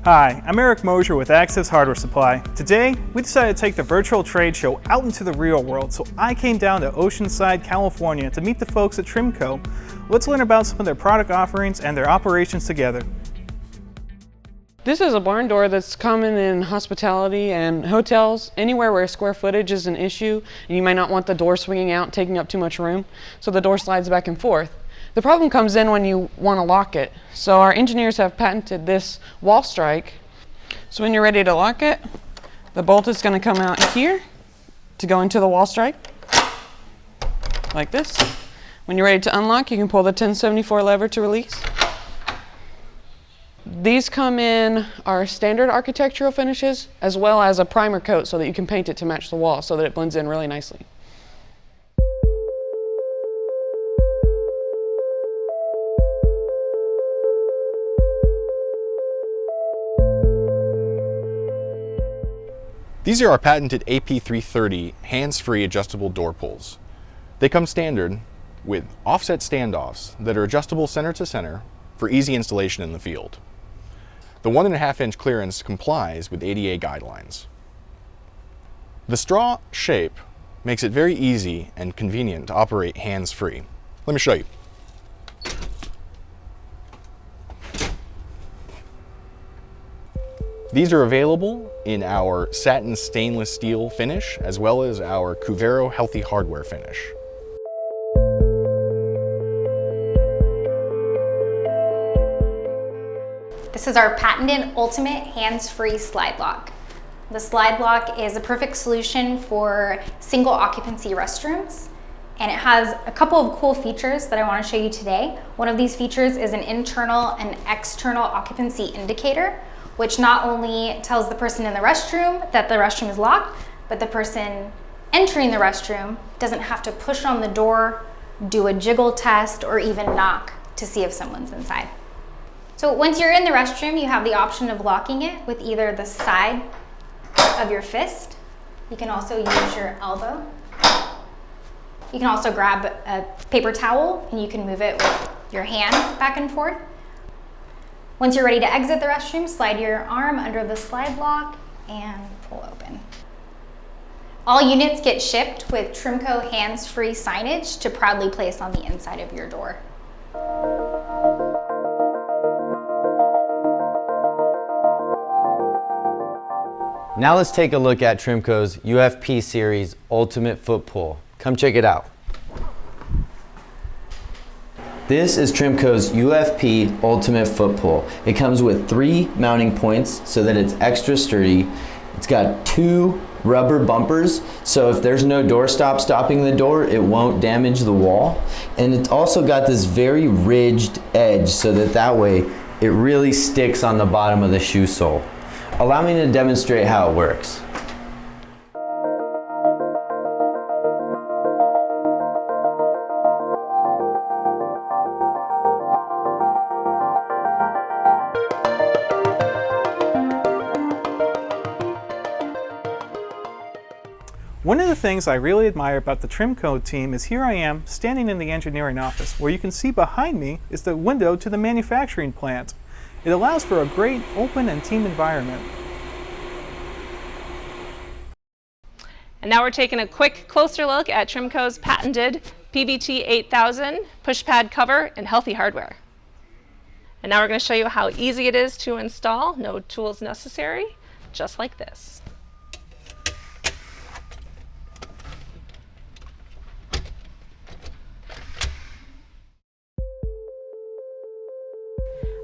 Hi, I'm Erik Mosher with Access Hardware Supply. Today, we decided to take the virtual trade show out into the real world, so I came down to Oceanside, California to meet the folks at Trimco. Let's learn about some of their product offerings and their operations together. This is a barn door that's common in hospitality and hotels, anywhere where square footage is an issue and you might not want the door swinging out, taking up too much room, so the door slides back and forth. The problem comes in when you want to lock it. So our engineers have patented this wall strike. So when you're ready to lock it, the bolt is going to come out here to go into the wall strike, like this. When you're ready to unlock, you can pull the 1074 lever to release. These come in our standard architectural finishes, as well as a primer coat so that you can paint it to match the wall so that it blends in really nicely. These are our patented AP330 hands-free adjustable door pulls. They come standard with offset standoffs that are adjustable center to center for easy installation in the field. The 1.5-inch clearance complies with ADA guidelines. The straw shape makes it very easy and convenient to operate hands-free. Let me show you. These are available in our satin stainless steel finish, as well as our Cuvero healthy hardware finish. This is our patented ultimate hands-free slide lock. The slide lock is a perfect solution for single occupancy restrooms, and it has a couple of cool features that I want to show you today. One of these features is an internal and external occupancy indicator, which not only tells the person in the restroom that the restroom is locked, but the person entering the restroom doesn't have to push on the door, do a jiggle test, or even knock to see if someone's inside. So once you're in the restroom, you have the option of locking it with either the side of your fist. You can also use your elbow. You can also grab a paper towel and you can move it with your hand back and forth. Once you're ready to exit the restroom, slide your arm under the slide lock and pull open. All units get shipped with Trimco hands-free signage to proudly place on the inside of your door. Now let's take a look at Trimco's UFP Series Ultimate Foot Pull. Come check it out. This is Trimco's UFP Ultimate Foot Pull. It comes with 3 mounting points so that it's extra sturdy. It's got 2 rubber bumpers, so if there's no doorstop stopping the door, it won't damage the wall. And it's also got this very ridged edge so that way it really sticks on the bottom of the shoe sole. Allow me to demonstrate how it works. One of the things I really admire about the Trimco team is here I am standing in the engineering office, where you can see behind me is the window to the manufacturing plant. It allows for a great open and team environment. And now we're taking a quick closer look at Trimco's patented PBT 8000 push pad cover and healthy hardware. And now we're going to show you how easy it is to install, no tools necessary, just like this.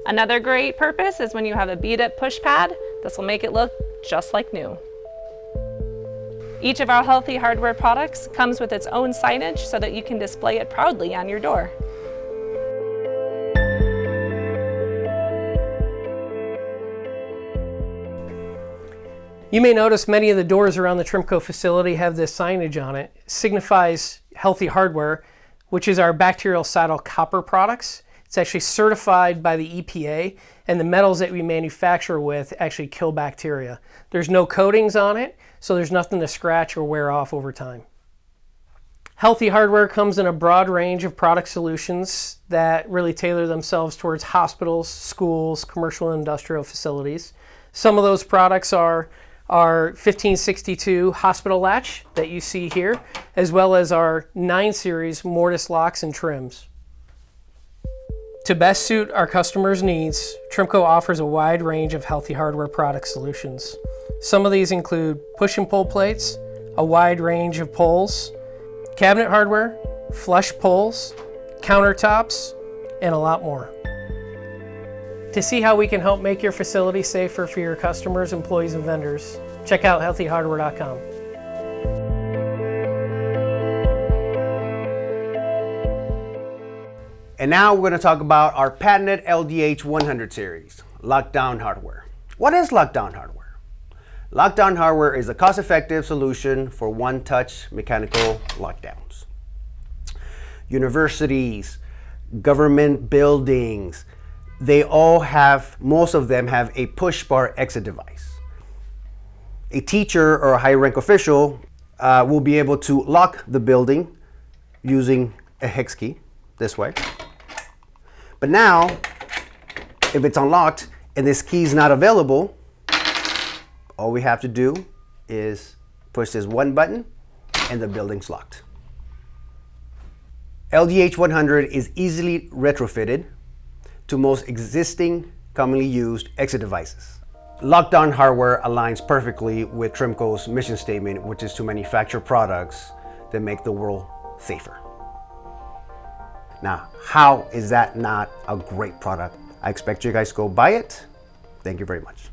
Another great purpose is when you have a beat-up push pad. This will make it look just like new. Each of our healthy hardware products comes with its own signage so that you can display it proudly on your door. You may notice many of the doors around the Trimco facility have this signage on it. It signifies healthy hardware, which is our bacterial saddle copper products. It's actually certified by the EPA, and the metals that we manufacture with actually kill bacteria. There's no coatings on it, so there's nothing to scratch or wear off over time. Healthy Hardware comes in a broad range of product solutions that really tailor themselves towards hospitals, schools, commercial and industrial facilities. Some of those products are our 1562 hospital latch that you see here, as well as our 9 series mortise locks and trims. To best suit our customers' needs, Trimco offers a wide range of Healthy Hardware product solutions. Some of these include push and pull plates, a wide range of pulls, cabinet hardware, flush pulls, countertops, and a lot more. To see how we can help make your facility safer for your customers, employees, and vendors, check out healthyhardware.com. And now we're going to talk about our patented LDH 100 series, lockdown hardware. What is lockdown hardware? Lockdown hardware is a cost-effective solution for one-touch mechanical lockdowns. Universities, government buildings, most of them have a push bar exit device. A teacher or a high-rank official will be able to lock the building using a hex key this way. But now, if it's unlocked and this key is not available, all we have to do is push this one button and the building's locked. LDH 100 is easily retrofitted to most existing commonly used exit devices. Lockdown hardware aligns perfectly with Trimco's mission statement, which is to manufacture products that make the world safer. Now, how is that not a great product? I expect you guys to go buy it. Thank you very much.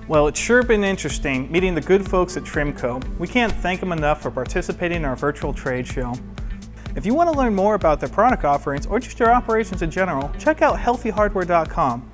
Well, it's sure been interesting meeting the good folks at Trimco. We can't thank them enough for participating in our virtual trade show. If you want to learn more about their product offerings or just their operations in general, check out healthyhardware.com.